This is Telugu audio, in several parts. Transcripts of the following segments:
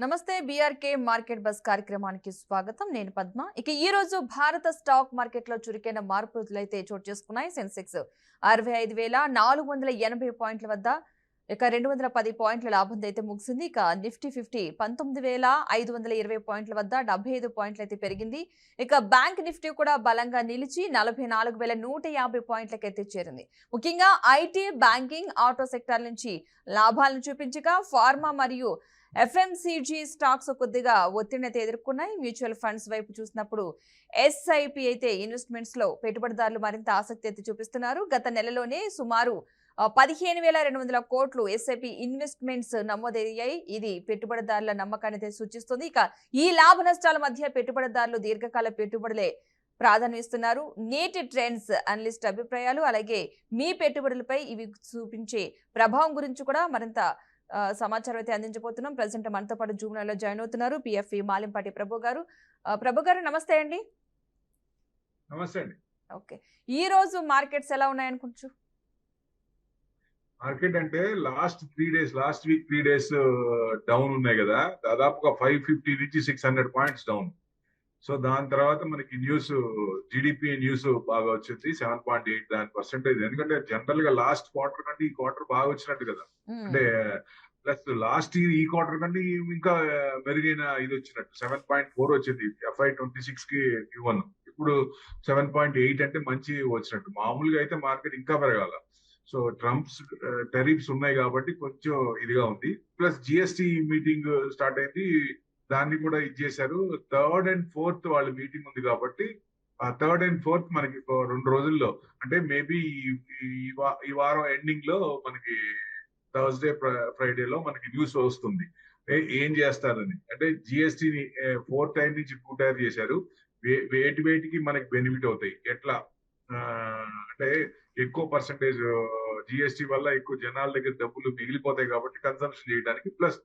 నమస్తే బీఆర్కే మార్కెట్ బస్ కార్యక్రమానికి స్వాగతం. నేను పద్మ. ఇక ఈ రోజు భారత స్టాక్ మార్కెట్ లో చురుకైన మార్పులైతే చోటు చేసుకున్నాయి. సెన్సెక్స్ 65,480 పాయింట్ల వద్ద ఇక 210 పాయింట్ల లాభంతో అయితే ముగిసింది. ఇక నిఫ్టీ 50 19,520 పాయింట్ల వద్ద 75 పాయింట్లు అయితే పెరిగింది. ఇక బ్యాంక్ నిఫ్టీ కూడా బలంగా నిలిచి 44,150 పాయింట్లకైతే చేరింది. ముఖ్యంగా ఐటీ, బ్యాంకింగ్, ఆటో సెక్టార్ నుంచి లాభాలను చూపించగా ఫార్మా మరియు ఎఫ్ఎంసీజీ స్టాక్స్ కొద్దిగా ఒత్తిడిని అయితే ఎదుర్కొన్నాయి. మ్యూచువల్ ఫండ్స్ వైపు చూసినప్పుడు ఎస్ఐపి అయితే ఇన్వెస్ట్మెంట్స్ లో పెట్టుబడిదారులు మరింత ఆసక్తి అయితే చూపిస్తున్నారు. గత నెలలోనే సుమారు 15,200 కోట్లు ఎస్ఐపి ఇన్వెస్ట్మెంట్స్ నమోదయ్యాయి. ఇది పెట్టుబడిదారుల నమ్మకాన్ని అయితే సూచిస్తుంది. ఇక ఈ లాభ నష్టాల మధ్య పెట్టుబడిదారులు దీర్ఘకాల పెట్టుబడులే ప్రాధాన్యమిస్తున్నారు. నేటి ట్రెండ్స్, అనలిస్ట్ అభిప్రాయాలు, అలాగే మీ పెట్టుబడులపై ఇవి చూపించే ప్రభావం గురించి కూడా మరింత సమాచారం అయితే అందించబోతున్నాం. ప్రెసెంట్ మనతో పాటు జూమ్లో జాయిన్ అవుతున్నారు పిఎఫ్ఈ మాలింపాటి ప్రభు గారు. ప్రభు గారు నమస్తే అండి. నమస్తే అండి. ఓకే, ఈ రోజు మార్కెట్స్ ఎలా ఉన్నాయనుకుంటు? మార్కెట్ అంటే లాస్ట్ వీక్ 3 days డౌన్ ఉన్నాయి కదా, దాదాపుగా 550 నుంచి 600 పాయింట్స్ డౌన్. సో దాని తర్వాత మనకి జీడిపి న్యూస్ బాగా వచ్చింది, 7.8%. ఎందుకంటే జనరల్ గా లాస్ట్ క్వార్టర్ కంటే ఈ క్వార్టర్ బాగా వచ్చినట్టు కదా, అంటే ప్లస్ లాస్ట్ ఇయర్ ఈ క్వార్టర్ కంటే ఇంకా మెరుగైన ఇది వచ్చినట్టు 7.4 వచ్చింది FY26 కి Q1. ఇప్పుడు 7.8 అంటే మంచి వచ్చినట్టు. మామూలుగా అయితే మార్కెట్ ఇంకా పెరగాల. సో ట్రంప్స్ టెరిఫ్స్ ఉన్నాయి కాబట్టి కొంచెం ఇదిగా ఉంది. ప్లస్ జిఎస్టి మీటింగ్ స్టార్ట్ అయింది, దాన్ని కూడా ఇచ్చేశారు. 3rd and 4th వాళ్ళ మీటింగ్ ఉంది కాబట్టి ఆ 3rd and 4th మనకి 2 రోజుల్లో, అంటే మేబీ ఈ వారం ఎండింగ్ లో మనకి థర్స్డే ఫ్రైడేలో మనకి న్యూస్ వస్తుంది ఏం చేస్తారని. అంటే జిఎస్టిని 4 టైర్ నుంచి 2 టైర్ చేశారు. వేటికి మనకి బెనిఫిట్ అవుతాయి ఎట్లా అంటే ఎక్కువ పర్సంటేజ్ జిఎస్టి వల్ల ఎక్కువ జనాల దగ్గర డబ్బులు మిగిలిపోతాయి కాబట్టి కన్సంప్షన్ చేయడానికి, ప్లస్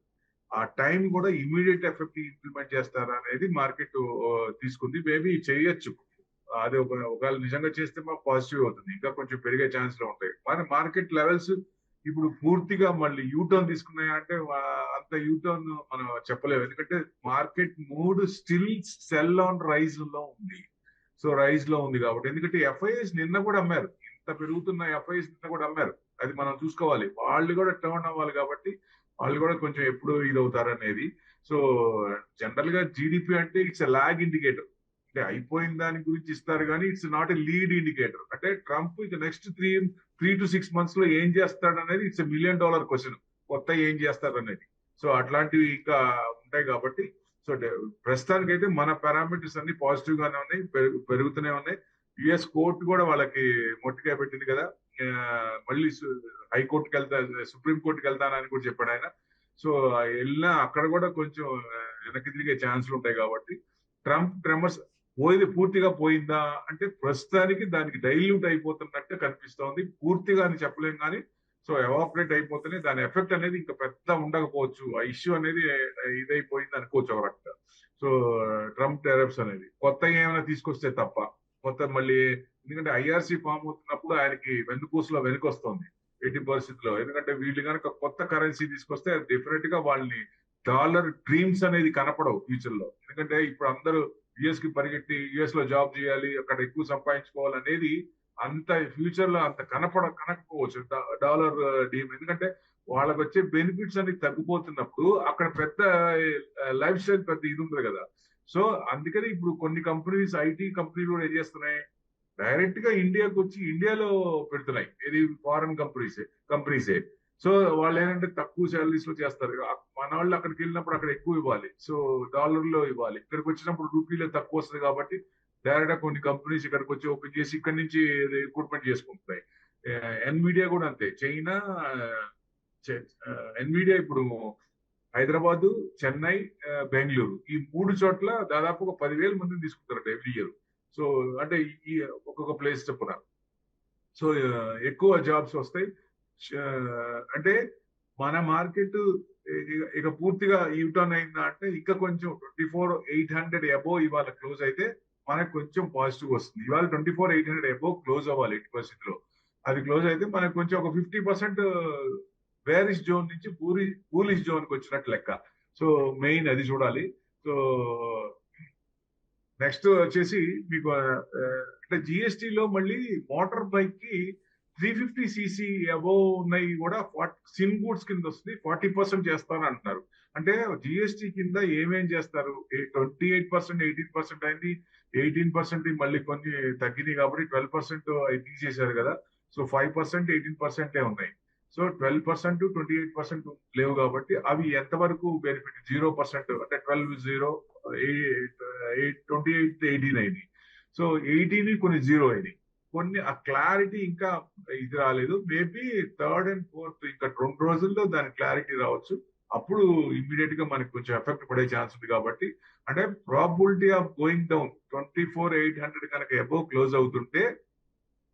ఆ టైం కూడా ఇమీడియట్ ఎఫెక్ట్ ఇంప్లిమెంట్ చేస్తారా అనేది మార్కెట్ తీసుకుంది. మేబీ చేయొచ్చు, అది ఒకవేళ నిజంగా చేస్తే మాకు పాజిటివ్ అవుతుంది, ఇంకా కొంచెం పెరిగే ఛాన్స్ లో ఉంటాయి. మరి మార్కెట్ లెవెల్స్ ఇప్పుడు పూర్తిగా మళ్ళీ యూటర్న్ తీసుకున్నాయంటే అంత యూటర్న్ మనం చెప్పలేము. ఎందుకంటే market mood still sell on rise లో ఉంది. సో రైజ్ లో ఉంది కాబట్టి, ఎందుకంటే ఎఫ్ఐఎస్ నిన్న కూడా అమ్మారు, ఇంత పెరుగుతున్న ఎఫ్ఐఎస్ నిన్న కూడా అమ్మారు, అది మనం చూసుకోవాలి. వాళ్ళు కూడా టర్న్ అవ్వాలి కాబట్టి వాళ్ళు కూడా కొంచెం ఎప్పుడు ఇదవుతారు అనేది. సో జనరల్ గా జీడిపి అంటే ఇట్స్ ఎ లాగ్ ఇండికేటర్, అంటే అయిపోయిన దాని గురించి ఇస్తారు కానీ it's not a lead indicator. అంటే ట్రంప్ ఇక నెక్స్ట్ 3 to 6 months లో ఏం చేస్తాడు అనేది ఇట్స్ $1 million క్వశ్చన్, కొత్త ఏం చేస్తారు అనేది. సో అట్లాంటివి ఇంకా ఉంటాయి కాబట్టి, సో ప్రస్తుతానికి అయితే మన పారామీటర్స్ అన్ని పాజిటివ్ గానే ఉన్నాయి, పెరుగుతూనే ఉన్నాయి. యుఎస్ కోర్టు కూడా వాళ్ళకి మొట్టికాయ పెట్టింది కదా, మళ్ళీ హైకోర్టుకి సుప్రీం కోర్టుకి వెళ్తానని కూడా చెప్పాడు ఆయన. సో వెళ్ళినా అక్కడ కూడా కొంచెం వెనక్కి తిరిగే ఛాన్సులు ఉంటాయి కాబట్టి ట్రంప్ ట్రెమర్స్ పూర్తిగా పోయిందా అంటే ప్రస్తుతానికి దానికి డైల్యూట్ అయిపోతున్నట్టే కనిపిస్తోంది. పూర్తిగా అని చెప్పలేం కానీ సో ఎవాపరేట్ అయిపోతేనే దాని ఎఫెక్ట్ అనేది ఇంకా పెద్ద ఉండకపోవచ్చు. ఆ ఇష్యూ అనేది ఇదైపోయింది అనుకోవచ్చు ఒక రకంగా. సో ట్రంప్ టెరఫ్స్ అనేది కొత్త ఏమైనా తీసుకొస్తే తప్ప, కొత్త మళ్ళీ, ఎందుకంటే ఐఆర్సీ ఫామ్ అవుతున్నప్పుడు ఆయనకి వెన్నుపూసలో వెనుకొస్తుంది ఎట్టి పరిస్థితుల్లో. ఎందుకంటే వీళ్ళు కనుక కొత్త కరెన్సీ తీసుకొస్తే డెఫినెట్ గా వాళ్ళని డాలర్ డ్రీమ్స్ అనేది కనపడవు ఫ్యూచర్ లో. ఎందుకంటే ఇప్పుడు అందరూ యుఎస్ కి పరిగెట్టి యుఎస్ లో జాబ్ చేయాలి, అక్కడ ఎక్కువ సంపాదించుకోవాలనేది అంత ఫ్యూచర్ లో అంత కనకపోవచ్చు డాలర్ డ్రీమ్. ఎందుకంటే వాళ్ళకి వచ్చే బెనిఫిట్స్ అనేది తగ్గిపోతున్నప్పుడు అక్కడ పెద్ద లైఫ్ స్టైల్ పెద్ద ఇది ఉంటుంది కదా. సో అందుకని ఇప్పుడు కొన్ని కంపెనీస్, ఐటీ కంపెనీలు కూడా ఏం చేస్తున్నాయి, డైరెక్ట్ గా ఇండియాకి వచ్చి ఇండియాలో పెడుతున్నాయి. ఇది ఫారెన్ కంపెనీసే. సో వాళ్ళు ఏంటంటే తక్కువ శాలరీస్ లో చేస్తారు. మన వాళ్ళు అక్కడికి వెళ్ళినప్పుడు అక్కడ ఎక్కువ ఇవ్వాలి, సో డాలర్ లో ఇవ్వాలి. ఇక్కడికి వచ్చినప్పుడు రూపీలో తక్కువ వస్తుంది కాబట్టి డైరెక్ట్ గా కొన్ని కంపెనీస్ ఇక్కడికి వచ్చి ఓపెన్ చేసి ఇక్కడ నుంచి రిక్రూట్మెంట్ చేసుకుంటున్నాయి. ఎన్విడియా కూడా అంతే. చైనా ఎన్విడియా ఇప్పుడు హైదరాబాద్, చెన్నై, బెంగళూరు ఈ 3 చోట్ల దాదాపు ఒక 10,000 మందిని తీసుకుంటారట ఎవ్రీ ఇయర్. సో అంటే ఈ ఒక్కొక్క ప్లేస్ చెప్పున. సో ఎక్కువ జాబ్స్ వస్తాయి. అంటే మన మార్కెట్ ఇక పూర్తిగా యూటర్న్ అయిందా అంటే ఇంకా కొంచెం 24,800 అబోవ్ ఇవాళ క్లోజ్ అయితే మనకు కొంచెం పాజిటివ్ వస్తుంది. ఇవాళ 24,800 అబోవ్ క్లోజ్ అవ్వాలి ఎట్టి పరిస్థితిలో. అది క్లోజ్ అయితే మనకు కొంచెం ఒక 50% బేరిష్ జోన్ నుంచి బూలిష్ జోన్ కి వచ్చినట్టు లెక్క. సో మెయిన్ అది చూడాలి. సో నెక్స్ట్ వచ్చేసి మీకు అంటే జిఎస్టిలో మళ్ళీ మోటార్ బైక్ కి 350cc అబోవ్ ఉన్నాయి కూడా సిమ్ గూడ్స్ కింద వస్తుంది, 40% చేస్తాను అంటున్నారు. అంటే జిఎస్టి కింద ఏమేం చేస్తారు? 28%, 18% అయింది, 18% మళ్ళీ కొన్ని తగ్గినాయి కాబట్టి 12% అవి తీసేశారు కదా. సో 5%, 18% ఉన్నాయి. సో 12%, 28% లేవు కాబట్టి అవి ఎంతవరకు బెనిఫిట్? 0% అంటే 12, 28, 18 అయింది. సో 18 కొన్ని 0 అయినాయి. కొన్ని ఆ క్లారిటీ ఇంకా ఇది రాలేదు. మేబీ థర్డ్ అండ్ ఫోర్త్ ఇంకా 2 రోజుల్లో దాని క్లారిటీ రావచ్చు. అప్పుడు ఇమ్మీడియట్ గా మనకి కొంచెం ఎఫెక్ట్ పడే ఛాన్స్ ఉంది కాబట్టి, అంటే ప్రాబిలిటీ ఆఫ్ గోయింగ్ డౌన్ 24,800 కనుక అబోవ్ క్లోజ్ అవుతుంటే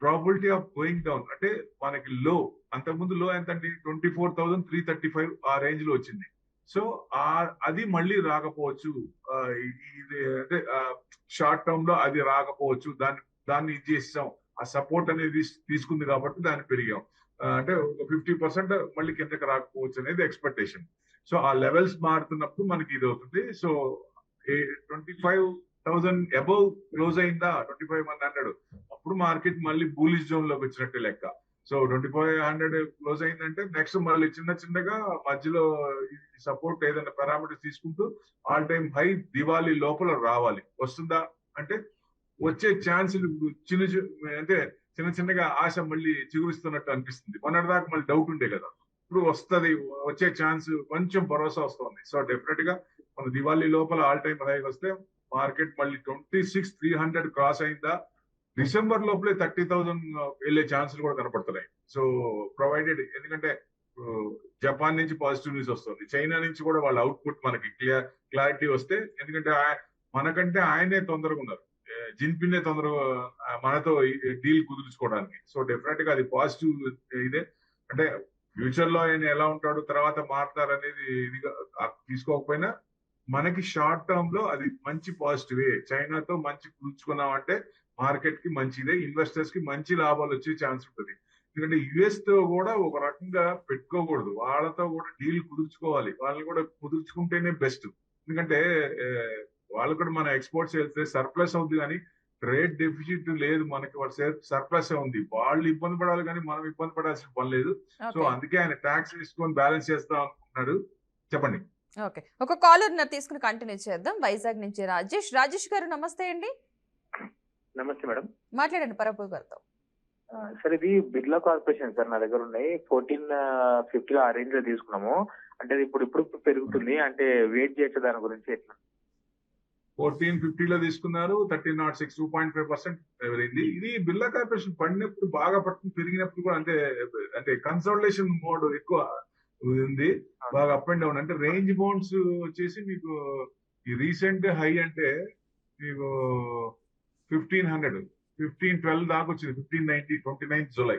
ప్రాబిలిటీ ఆఫ్ గోయింగ్ డౌన్ అంటే మనకి లో, అంతకుముందు లో ఎంత అండి? 24,335 ఆ రేంజ్ లో వచ్చింది. సో అది మళ్ళీ రాకపోవచ్చు. ఇది అంటే షార్ట్ టర్మ్ లో అది రాకపోవచ్చు. దాన్ని ఇది చేసాం, ఆ సపోర్ట్ అనేది తీసుకుంది కాబట్టి దాన్ని పెరిగాం. అంటే 50% మళ్ళీ కిందకి రాకపోవచ్చు అనేది ఎక్స్పెక్టేషన్. సో ఆ లెవెల్స్ మారుతున్నప్పుడు మనకి ఇది అవుతుంది. సో 25,000 అబౌవ్ క్లోజ్ అయిందా 25,100, అప్పుడు మార్కెట్ మళ్ళీ బూలిష్ జోన్ లోకి వచ్చినట్టే లెక్క. సో 2500 క్లోజ్ అయిందంటే నెక్స్ట్ మళ్ళీ చిన్నగా మధ్యలో సపోర్ట్ ఏదైనా పారామీటర్స్ తీసుకుంటూ ఆల్ టైమ్ హై దివాళీ లోపల రావాలి. వస్తుందా అంటే వచ్చే ఛాన్స్ అంటే చిన్నగా ఆశ మళ్ళీ చిగురిస్తున్నట్టు అనిపిస్తుంది. మొన్నటిదాకా మళ్ళీ డౌట్ ఉండే కదా, ఇప్పుడు వస్తుంది, వచ్చే ఛాన్స్ కొంచెం భరోసా వస్తుంది. సో డెఫినెట్ గా మన దివాళీ లోపల ఆల్ టైమ్ హై వస్తే మార్కెట్ మళ్ళీ 26,300 క్రాస్ అయిందా, డిసెంబర్ లోపలే 30,000 వెళ్ళే ఛాన్సులు కూడా కనపడుతున్నాయి. సో ప్రొవైడెడ్, ఎందుకంటే జపాన్ నుంచి పాజిటివ్ న్యూస్ వస్తుంది, చైనా నుంచి కూడా వాళ్ళ అవుట్పుట్ మనకి క్లారిటీ వస్తే, ఎందుకంటే మనకంటే ఆయనే తొందరగా ఉన్నారు, జిన్పిన్నే తొందరగా మనతో డీల్ కుదుర్చుకోవడానికి. సో డెఫినెట్ గా అది పాజిటివ్ ఇదే. అంటే ఫ్యూచర్ లో ఆయన ఎలా ఉంటాడు, తర్వాత మారుతారనేది ఇదిగా తీసుకోకపోయినా మనకి షార్ట్ టర్మ్ లో అది మంచి పాజిటివే. చైనాతో మంచి కుదుర్చుకున్నామంటే మార్కెట్ కి మంచిదే, ఇన్వెస్టర్స్ కి మంచి లాభాలు వచ్చే ఛాన్స్ ఉంటుంది. ఎందుకంటే యుఎస్ తో కూడా ఒక రకంగా పెట్టుకోకూడదు, వాళ్ళతో కూడా డీల్ కుదుర్చుకోవాలి. వాళ్ళని కూడా కుదుర్చుకుంటేనే బెస్ట్. ఎందుకంటే వాళ్ళు కూడా మన ఎక్స్పోర్ట్స్ వెళ్తే సర్ప్లస్ అవుతుంది, కానీ ట్రేడ్ డెఫిసిట్ లేదు మనకి, వాళ్ళ సర్ప్లస్ ఉంది. వాళ్ళు ఇబ్బంది పడాలి కానీ మనం ఇబ్బంది పడాల్సిన పని లేదు. సో అందుకే ఆయన ట్యాక్స్ తీసుకొని బ్యాలెన్స్ చేస్తాం అనుకుంటున్నాడు. చెప్పండి. ఓకే, ఒక కాలర్ తీసుకుని కంటిన్యూ చేద్దాం. వైజాగ్ నుంచి రాజేష్ గారు, నమస్తే అండి. నమస్తే మేడం, మాట్లాడండి పరపు గారితో. సార్ ఇది బిర్లా కార్పొరేషన్ సార్, నా దగ్గర ఉన్నాయి. 1450 ఆ రేంజ్ లో తీసుకున్నాము. అంటే ఇప్పుడు పెరుగుతుంది, అంటే వెయిట్ చేయొచ్చు దాని గురించి ఎట్లా? 1450 తీసుకున్నారు, 1306, 2.5% పెరిగింది. ఇది బిర్లా కార్పొరేషన్ పడినప్పుడు బాగా పట్టుకుని పెరిగినప్పుడు కూడా అంటే కన్సల్టేషన్ మోడ్ ఎక్కువ ఉంది, బాగా అప్ అండ్ డౌన్. అంటే రేంజ్ బౌండ్స్ వచ్చేసి మీకు ఈ రీసెంట్ హై అంటే మీకు 1500, 1512 దాకా వచ్చింది, 1590, 29 జూలై.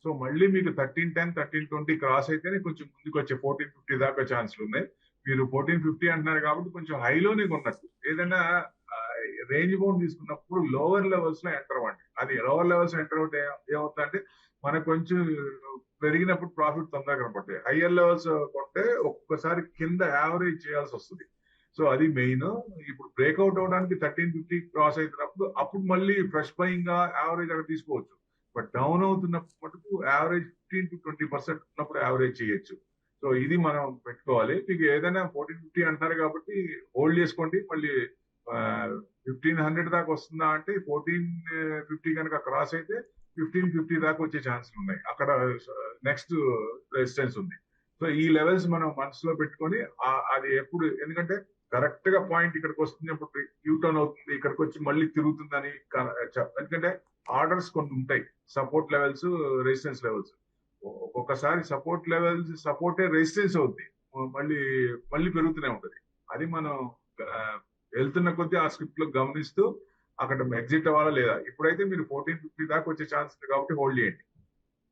సో మళ్ళీ మీకు 1310, 1320 క్రాస్ అయితేనే కొంచెం ముందుకు వచ్చే 1450 దాకా ఛాన్స్లు ఉన్నాయి. మీరు 1450 అంటున్నారు కాబట్టి కొంచెం హైలోనే కొన్నట్టు. ఏదైనా రేంజ్ బౌండ్ తీసుకున్నప్పుడు లోవర్ లెవెల్స్ లో ఎంటర్ అవ్వండి. అది లోవర్ లెవెల్స్ ఎంటర్ అవుతే ఏమవుతుందంటే మనకు కొంచెం పెరిగినప్పుడు ప్రాఫిట్ తొందరగా కనపడతాయి. హయ్యర్ లెవెల్స్ కొంటే ఒక్కొక్కసారి కింద యావరేజ్ చేయాల్సి వస్తుంది. సో అది మెయిన్. ఇప్పుడు బ్రేక్అవుట్ అవడానికి 1350 క్రాస్ అవుతున్నప్పుడు అప్పుడు మళ్ళీ ఫ్రెష్ బయింగ్ గా యావరేజ్ అక్కడ తీసుకోవచ్చు. బట్ డౌన్ అవుతున్నప్పుడు మటుకు యావరేజ్ 15 to 20% ఉన్నప్పుడు యావరేజ్ చేయొచ్చు. సో ఇది మనం పెట్టుకోవాలి. మీకు ఏదైనా 1450 అంటారు కాబట్టి హోల్డ్ చేసుకోండి. మళ్ళీ 1500 దాకా వస్తుందా అంటే 1450 కనుక క్రాస్ అయితే 1550 దాకా వచ్చే ఛాన్సులు ఉన్నాయి. అక్కడ నెక్స్ట్ రెసిస్టెన్స్ ఉంది. సో ఈ లెవెల్స్ మనం మనసులో పెట్టుకొని అది ఎప్పుడు, ఎందుకంటే కరెక్ట్ గా పాయింట్ ఇక్కడికి వస్తున్నప్పుడు యూటర్న్ అవుతుంది, ఇక్కడికి వచ్చి మళ్ళీ తిరుగుతుందని. ఎందుకంటే ఆర్డర్స్ కొన్ని ఉంటాయి, సపోర్ట్ లెవెల్స్, రెసిస్టెన్స్ లెవెల్స్. ఒక్కొక్కసారి సపోర్ట్ లెవెల్స్ సపోర్టే రెసిస్టెన్స్ అవుతుంది, మళ్ళీ పెరుగుతూనే ఉంటది. అది మనం వెళ్తున్న కొద్దీ ఆ స్క్రిప్ట్ లో గమనిస్తూ అక్కడ ఎగ్జిట్ అవ్వాలా లేదా. ఇప్పుడైతే మీరు 1450 దాకా వచ్చే ఛాన్స్ ఉంది కాబట్టి హోల్డ్ చేయండి.